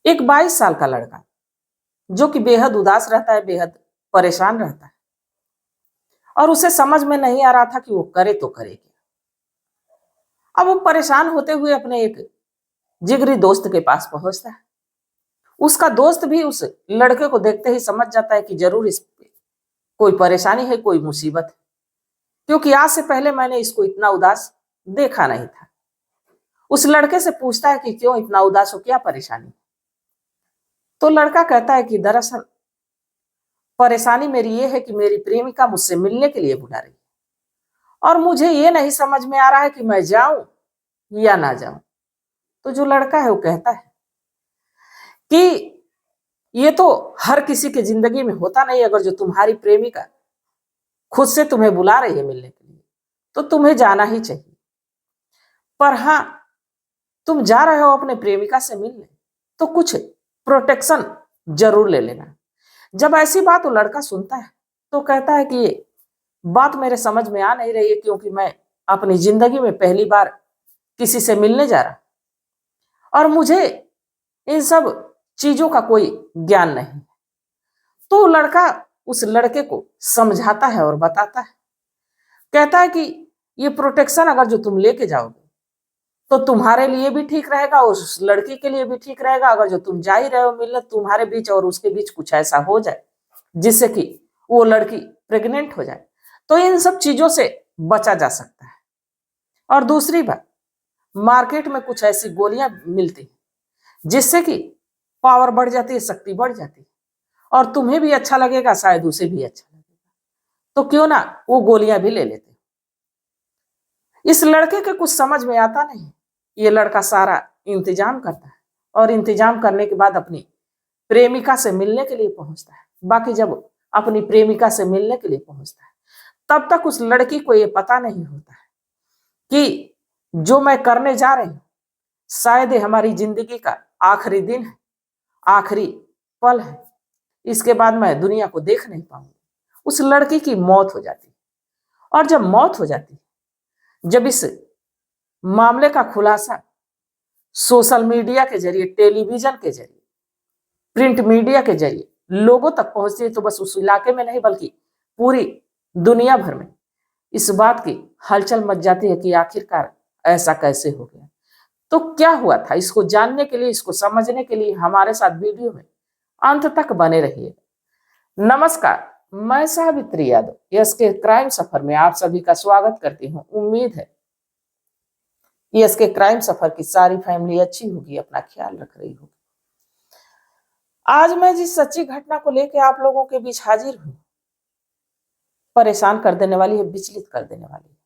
एक 22 साल का लड़का जो कि बेहद उदास रहता है, बेहद परेशान रहता है और उसे समझ में नहीं आ रहा था कि वो करे तो करे क्या। अब वो परेशान होते हुए अपने एक जिगरी दोस्त के पास पहुंचता है। उसका दोस्त भी उस लड़के को देखते ही समझ जाता है कि जरूर इस पे कोई परेशानी है, कोई मुसीबत है, क्योंकि आज से पहले मैंने इसको इतना उदास देखा नहीं था। उस लड़के से पूछता है कि क्यों इतना उदास हो, क्या परेशानी। तो लड़का कहता है कि दरअसल परेशानी मेरी ये है कि मेरी प्रेमिका मुझसे मिलने के लिए बुला रही है और मुझे ये नहीं समझ में आ रहा है कि मैं जाऊं या ना जाऊं। तो जो लड़का है वो कहता है कि ये तो हर किसी के जिंदगी में होता नहीं। अगर जो तुम्हारी प्रेमिका खुद से तुम्हें बुला रही है मिलने के लिए तो तुम्हें जाना ही चाहिए। पर हाँ, तुम जा रहे हो अपने प्रेमिका से मिलने तो कुछ प्रोटेक्शन जरूर ले लेना। जब ऐसी बात वो लड़का सुनता है तो कहता है कि ये बात मेरे समझ में आ नहीं रही है, क्योंकि मैं अपनी जिंदगी में पहली बार किसी से मिलने जा रहा और मुझे इन सब चीजों का कोई ज्ञान नहीं। तो लड़का उस लड़के को समझाता है और बताता है, कहता है कि ये प्रोटेक्शन अगर जो तुम लेके जाओगे तो तुम्हारे लिए भी ठीक रहेगा, उस लड़की के लिए भी ठीक रहेगा। अगर जो तुम जा ही रहे हो मिलने, तुम्हारे बीच और उसके बीच कुछ ऐसा हो जाए जिससे कि वो लड़की प्रेग्नेंट हो जाए तो इन सब चीजों से बचा जा सकता है। और दूसरी बात, मार्केट में कुछ ऐसी गोलियां मिलती हैं जिससे कि पावर बढ़ जाती है, शक्ति बढ़ जाती है और तुम्हें भी अच्छा लगेगा, शायद उसे भी अच्छा लगेगा। तो क्यों ना वो गोलियां भी ले लेते। इस लड़के के कुछ समझ में आता नहीं। ये लड़का सारा इंतजाम करता है और इंतजाम करने के बाद अपनी प्रेमिका से मिलने के लिए पहुंचता है। बाकी जब अपनी प्रेमिका से मिलने के लिए पहुंचता है तब तक उस लड़की को ये पता नहीं होता है कि जो मैं करने जा रही हूं शायद ये हमारी जिंदगी का आखिरी दिन है, आखिरी पल है। इसके बाद मैं दुनिया को देख नहीं पाऊंगी। उस लड़की की मौत हो जाती है और जब मौत हो जाती है, जब इस मामले का खुलासा सोशल मीडिया के जरिए, टेलीविजन के जरिए, प्रिंट मीडिया के जरिए लोगों तक पहुंचती है तो बस उस इलाके में नहीं बल्कि पूरी दुनिया भर में इस बात की हलचल मच जाती है कि आखिरकार ऐसा कैसे हो गया। तो क्या हुआ था, इसको जानने के लिए, इसको समझने के लिए हमारे साथ वीडियो में अंत तक बने रहिएगा। नमस्कार, मैं सावित्री यादव यस के क्राइम सफर में आप सभी का स्वागत करती हूँ। उम्मीद है यस के क्राइम सफर की सारी फैमिली अच्छी होगी, अपना ख्याल रख रही होगी। आज मैं जिस सच्ची घटना को लेकर आप लोगों के बीच हाजिर हूं, परेशान कर देने वाली है, विचलित कर देने वाली है।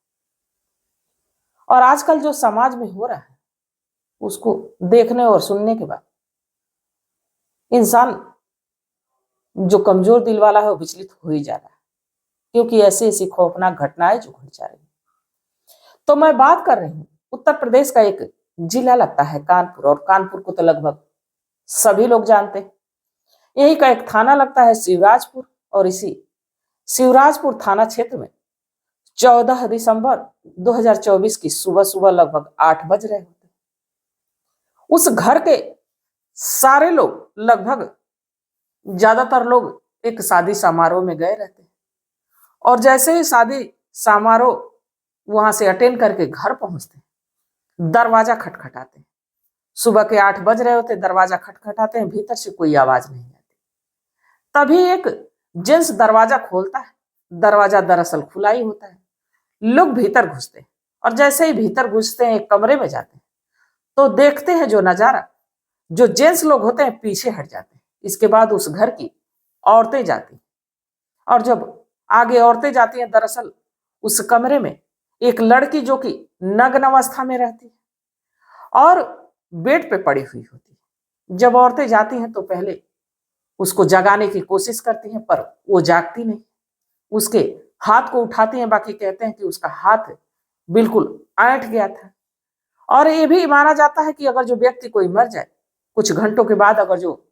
और आजकल जो समाज में हो रहा है उसको देखने और सुनने के बाद इंसान जो कमजोर दिल वाला है वो विचलित हो ही जा रहा है, क्योंकि ऐसी ऐसी खौफनाक घटनाएं जो घट जा रही है। तो मैं बात कर रही हूँ उत्तर प्रदेश का एक जिला लगता है कानपुर, और कानपुर को तो लगभग सभी लोग जानते हैं। यही का एक थाना लगता है शिवराजपुर, और इसी शिवराजपुर थाना क्षेत्र में 14 दिसंबर 2024 की सुबह सुबह लगभग 8 बज रहे होते। उस घर के सारे लोग, लगभग ज्यादातर लोग एक शादी समारोह में गए रहते हैं और जैसे ही शादी समारोह वहां से अटेंड करके घर पहुंचते हैं, दरवाजा खटखटाते हैं। सुबह के 8 बज रहे होते, दरवाजा खटखटाते हैं, भीतर से कोई आवाज नहीं आती। तभी एक जेंट्स दरवाजा खोलता है। दरवाजा दरअसल खुला ही होता है। लोग भीतर घुसते हैं और जैसे ही भीतर घुसते हैं, एक कमरे में जाते हैं तो देखते हैं जो नजारा, जो जेंट्स लोग होते हैं पीछे हट जाते हैं। इसके बाद उस घर की औरतें जाती हैं और जब आगे औरतें जाती हैं, दरअसल उस कमरे में एक लड़की जो कि नग्न अवस्था में रहती है और बेड पे पड़ी हुई होती है। जब औरतें जाती हैं तो पहले उसको जगाने की कोशिश करती हैं, पर वो जागती नहीं। उसके हाथ को उठाती हैं, बाकी कहते हैं कि उसका हाथ बिल्कुल ऐंठ गया था। और ये भी माना जाता है कि अगर जो व्यक्ति कोई मर जाए कुछ घंटों के बाद, अगर जो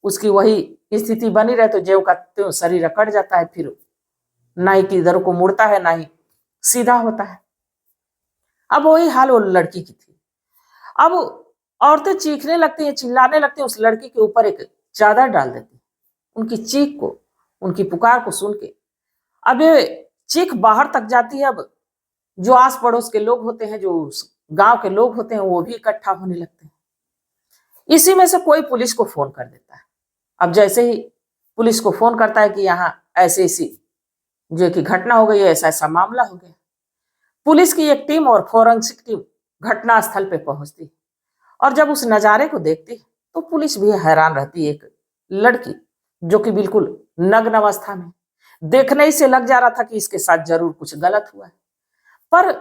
उसकी वही स्थिति बनी रहे तो ज्यों का त्यों शरीर अकड़ जाता है, फिर ना ही किधर को मुड़ता है ना ही सीधा होता है। अब वही हाल वो लड़की की थी। अब औरतें चीखने लगती हैं, चिल्लाने लगती हैं, उस लड़की के ऊपर एक चादर डाल देती हैं। उनकी चीख को, उनकी पुकार को सुन के अब ये चीख बाहर तक जाती है। अब जो आस पड़ोस के लोग होते हैं, जो उस गांव के लोग होते हैं, वो भी इकट्ठा होने लगते हैं। इसी में से कोई पुलिस को फोन कर देता है। अब जैसे ही पुलिस को फोन करता है कि यहाँ ऐसी ऐसी जो कि घटना हो गई है, ऐसा ऐसा मामला हो गया, पुलिस की एक टीम और फोरेंसिक टीम घटना स्थल पे पहुंचती और जब उस नजारे को देखती तो पुलिस भी हैरान रहती। एक लड़की जो कि बिल्कुल नग्न अवस्था में, देखने ही से लग जा रहा था कि इसके साथ जरूर कुछ गलत हुआ है, पर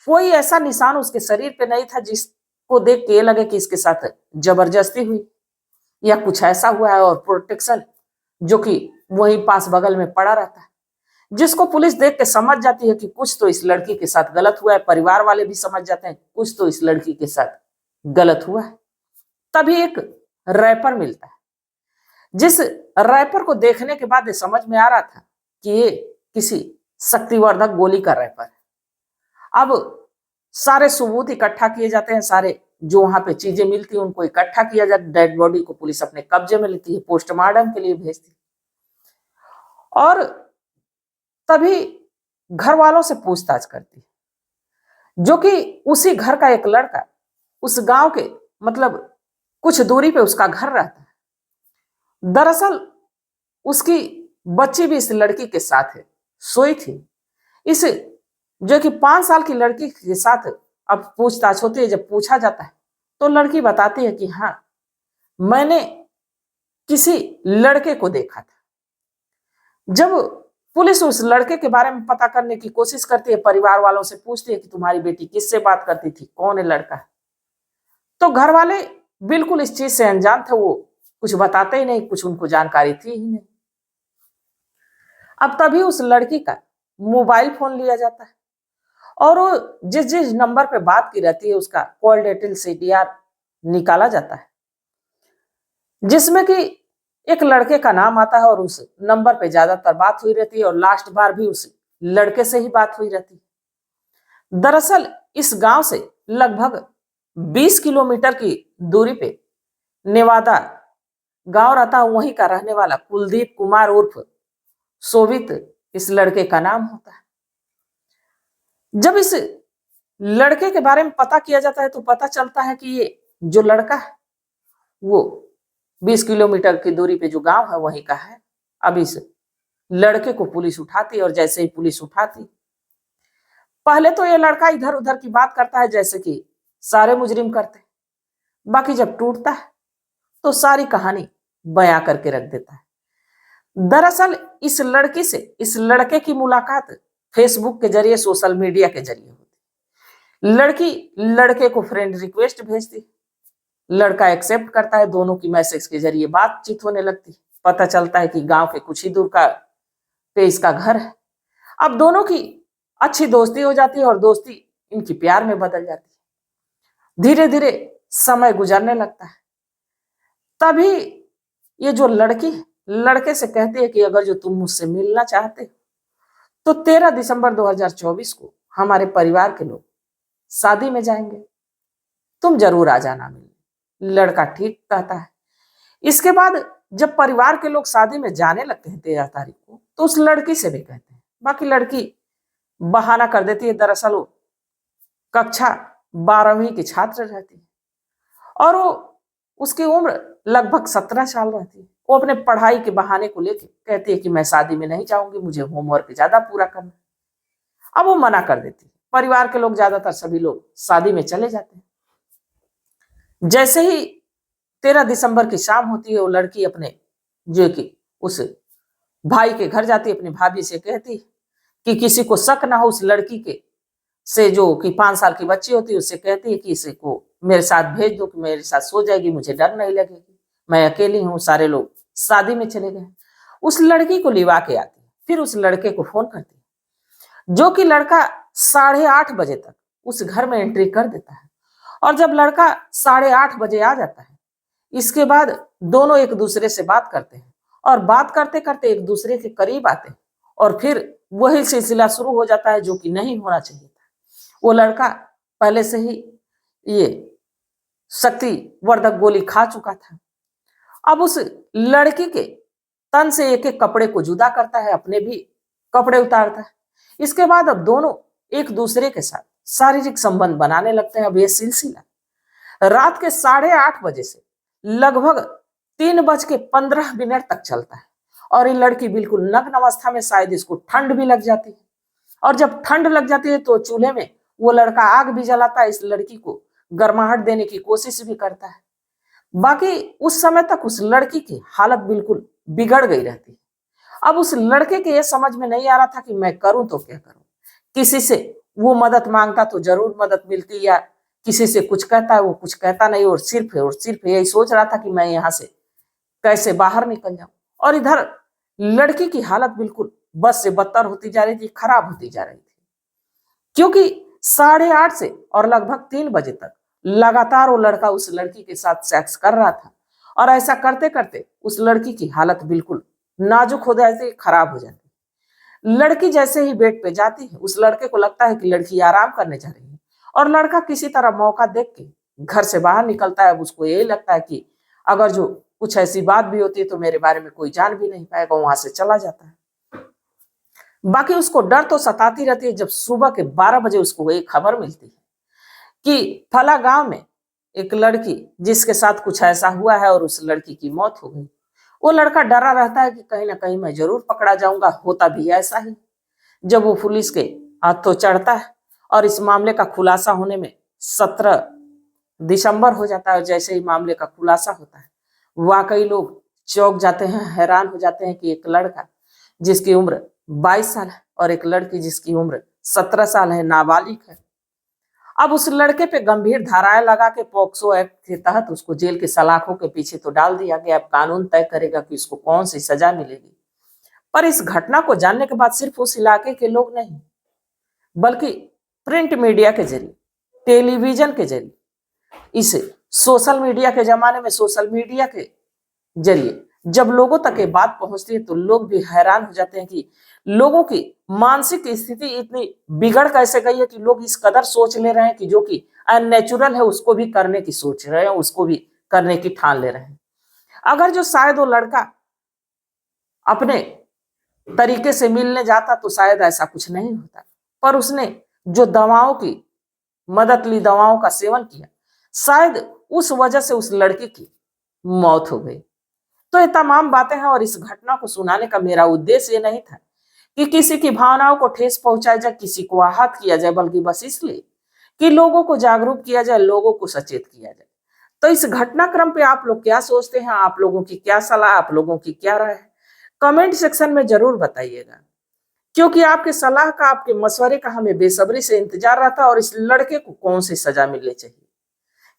कोई ऐसा निशान उसके शरीर पे नहीं था जिसको देख के ये लगे कि इसके साथ जबरदस्ती हुई या कुछ ऐसा हुआ है। और प्रोटेक्शन जो कि वहीं पास बगल में पड़ा रहता है, जिसको पुलिस देख के समझ जाती है कि कुछ तो इस लड़की के साथ गलत हुआ है। परिवार वाले भी समझ जाते हैं कुछ तो इस लड़की के साथ गलत हुआ है। तभी एक रैपर मिलता है, जिस रैपर को देखने के बाद ये समझ में आ रहा था कि ये किसी शक्तिवर्धक गोली का रैपर है। अब सारे सबूत इकट्ठा किए जाते हैं, सारे जो वहां पे चीजें मिलती हैं उनको इकट्ठा किया जाता है। डेड बॉडी को पुलिस अपने कब्जे में लेती है, पोस्टमार्टम के लिए भेजती है। और तभी घर वालों से पूछताछ करती है, जो कि उसी घर का एक लड़का उस गांव के मतलब कुछ दूरी पे उसका घर रहता है। दरअसल उसकी बच्ची भी इस लड़की के साथ है, सोई थी। इस जो कि 5 साल की लड़की के साथ अब पूछताछ होती है। जब पूछा जाता है तो लड़की बताती है कि हाँ, मैंने किसी लड़के को देखा था। जब पुलिस उस लड़के के बारे में पता करने की कोशिश करती है, परिवार वालों से पूछती है कि तुम्हारी बेटी किससे बात करती थी, कौन है लड़का है, तो घर वाले बिल्कुल इस चीज से अनजान थे। वो कुछ बताते ही नहीं, कुछ उनको जानकारी थी ही नहीं। अब तभी उस लड़की का मोबाइल फोन लिया जाता है और वो जिस जिस नंबर पे बात की रहती है उसका कॉल डिटेल सीडीआर निकाला जाता है, जिसमें कि एक लड़के का नाम आता है और उस नंबर पे ज्यादातर बात हुई रहती है और लास्ट बार भी उस लड़के से ही बात हुई रहती है। दरअसल इस गांव से लगभग 20 किलोमीटर की दूरी पे नेवादा गांव रहता है, वहीं का रहने वाला कुलदीप कुमार उर्फ शोभित इस लड़के का नाम होता है। जब इस लड़के के बारे में पता किया जाता है तो पता चलता है कि ये जो लड़का है वो 20 किलोमीटर की दूरी पे जो गांव है वहीं का है। अब इस लड़के को पुलिस उठाती और जैसे ही पुलिस उठाती, पहले तो ये लड़का इधर उधर की बात करता है जैसे कि सारे मुजरिम करते, बाकी जब टूटता है तो सारी कहानी बयां करके रख देता है। दरअसल इस लड़की से इस लड़के की मुलाकात फेसबुक के जरिए, सोशल मीडिया के जरिए होती। लड़की लड़के को फ्रेंड रिक्वेस्ट भेजती, लड़का एक्सेप्ट करता है, दोनों की मैसेज के जरिए बातचीत होने लगती। पता चलता है कि गांव के कुछ ही दूर का पे इसका घर है। अब दोनों की अच्छी दोस्ती हो जाती है और दोस्ती इनकी प्यार में बदल जाती है। धीरे धीरे समय गुजरने लगता है। तभी ये जो लड़की लड़के से कहती है कि अगर जो तुम मुझसे मिलना चाहते हो तो 13 दिसंबर 2024 को हमारे परिवार के लोग शादी में जाएंगे, तुम जरूर आ जाना मिलने। लड़का ठीक कहता है। इसके बाद जब परिवार के लोग शादी में जाने लगते हैं 13 तारीख को, तो उस लड़की से भी कहते हैं। बाकी लड़की बहाना कर देती है, दरअसल वो कक्षा 12वीं की छात्र रहती है और वो उसकी उम्र लगभग 17 साल रहती है। वो अपने पढ़ाई के बहाने को लेकर कहती है कि मैं शादी में नहीं जाऊंगी, मुझे होमवर्क ज्यादा पूरा करना। अब वो मना कर देती है। परिवार के लोग ज्यादातर सभी लोग शादी में चले जाते हैं। जैसे ही 13 दिसंबर की शाम होती है, वो लड़की अपने जो कि उस भाई के घर जाती है, अपनी भाभी से कहती है कि किसी को शक ना हो उस लड़की के से, जो कि 5 साल की बच्ची होती है, उससे कहती है कि इसे को मेरे साथ भेज दो कि मेरे साथ सो जाएगी, मुझे डर नहीं लगेगी, मैं अकेली हूँ। सारे लोग शादी में चले गए। उस लड़की को लिवा के आती है, फिर उस लड़के को फोन करती है, जो कि लड़का 8:30 बजे तक उस घर में एंट्री कर देता है। और जब लड़का 8:30 बजे आ जाता है, इसके बाद दोनों एक दूसरे से बात करते हैं और बात करते करते एक दूसरे के करीब आते हैं और फिर वही सिलसिला शुरू हो जाता है जो कि नहीं होना चाहिए था। वो लड़का पहले से ही ये शक्तिवर्धक गोली खा चुका था। अब उस लड़की के तन से एक एक कपड़े को जुदा करता है, अपने भी कपड़े उतारता है। इसके बाद अब दोनों एक दूसरे के साथ शारीरिक संबंध बनाने लगते हैं। अब यह सिलसिला रात के 8:30 बजे से लगभग 3:15 तक चलता है। और ये लड़की बिल्कुल नग्न अवस्था में, शायद इसको ठंड भी लग जाती है। और जब ठंड लग जाती है तो चूल्हे में वो लड़का आग भी जलाता है, इस लड़की को गर्माहट देने की कोशिश भी करता है। बाकी उस समय तक उस लड़की की हालत बिल्कुल बिगड़ गई रहती है। अब उस लड़के के ये समझ में नहीं आ रहा था कि मैं करूं तो क्या करूं। किसी से वो मदद मांगता तो जरूर मदद मिलती, या किसी से कुछ कहता है वो कुछ कहता नहीं, और सिर्फ यही सोच रहा था कि मैं यहाँ से कैसे बाहर निकल जाऊं। और इधर लड़की की हालत बिल्कुल बस से बदतर होती जा रही थी, खराब होती जा रही थी। क्योंकि 8:30 से और लगभग 3 बजे तक लगातार वो लड़का उस लड़की के साथ सेक्स कर रहा था। और ऐसा करते करते उस लड़की की हालत बिल्कुल नाजुक हो जाती, खराब हो जाती। लड़की जैसे ही बेड पे जाती है, उस लड़के को लगता है कि लड़की आराम करने जा रही है, और लड़का किसी तरह मौका देख के घर से बाहर निकलता है। अब उसको यही लगता है कि अगर जो कुछ ऐसी बात भी होती है तो मेरे बारे में कोई जान भी नहीं पाएगा, वहां से चला जाता है। बाकी उसको डर तो सताती रहती है। जब सुबह के 12 बजे उसको एक खबर मिलती है कि फला गांव में एक लड़की जिसके साथ कुछ ऐसा हुआ है और उस लड़की की मौत हो गई। वो लड़का डरा रहता है कि कहीं ना कहीं मैं जरूर पकड़ा जाऊंगा। होता भी ऐसा ही। जब वो पुलिस के हाथों चढ़ता है और इस मामले का खुलासा होने में 17 दिसंबर हो जाता है। जैसे ही मामले का खुलासा होता है, वाकई लोग चौंक जाते हैं, हैरान हो जाते हैं कि एक लड़का जिसकी उम्र 22 साल है और एक लड़की जिसकी उम्र 17 साल है, नाबालिग है। अब उस लड़के पे गंभीर धाराएं लगा के पोक्सो एक्ट के तहत उसको जेल के सलाखों के पीछे तो डाल दिया गया। अब कानून तय करेगा कि इसको कौन सी सजा मिलेगी। पर इस घटना को जानने के बाद सिर्फ उस इलाके के लोग नहीं, बल्कि प्रिंट मीडिया के जरिए, टेलीविजन के जरिए, इसे सोशल मीडिया के जमाने में सोशल मीडिया के जरिए जब लोगों तक ये बात पहुंचती है तो लोग भी हैरान हो जाते हैं कि लोगों की मानसिक स्थिति इतनी बिगड़ कैसे गई है कि लोग इस कदर सोच ले रहे हैं कि जो कि अननेचुरल है उसको भी करने की सोच रहे हैं, उसको भी करने की ठान ले रहे हैं। अगर जो शायद वो लड़का अपने तरीके से मिलने जाता तो शायद ऐसा कुछ नहीं होता। पर उसने जो दवाओं की मदद ली, दवाओं का सेवन किया, शायद उस वजह से उस लड़की की मौत हो गई। तो ये तमाम बातें हैं। और इस घटना को सुनाने का मेरा उद्देश्य ये नहीं था कि किसी की भावनाओं को ठेस पहुंचाया जाए, किसी को आहत किया जाए, बल्कि बस इसलिए कि लोगों को जागरूक किया जाए, लोगों को सचेत किया जाए। तो इस घटनाक्रम पे आप लोग क्या सोचते हैं? आप लोगों की क्या सलाह, आप लोगों की क्या राय है? कमेंट सेक्शन में जरूर बताइएगा, क्योंकि आपके सलाह का, आपके मशवरे का हमें बेसब्री से इंतजार रहता है। और इस लड़के को कौन सी सजा मिलनी चाहिए?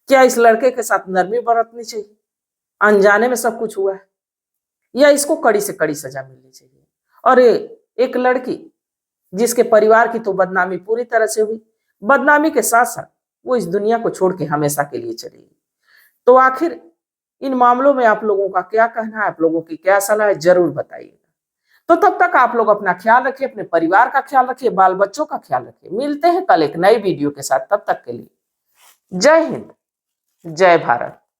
क्या इस लड़के के साथ नरमी बरतनी चाहिए, अनजाने में सब कुछ हुआ है, या इसको कड़ी से कड़ी सजा मिलनी चाहिए? और एक लड़की जिसके परिवार की तो बदनामी पूरी तरह से हुई, बदनामी के साथ साथ वो इस दुनिया को छोड़ के हमेशा के लिए चली। तो आखिर इन मामलों में आप लोगों का क्या कहना है, आप लोगों की क्या सलाह है, जरूर बताइएगा। तो तब तक आप लोग अपना ख्याल रखिए, अपने परिवार का ख्याल रखिए, बाल बच्चों का ख्याल रखिए। मिलते हैं कल एक नई वीडियो के साथ। तब तक के लिए जय हिंद, जय भारत।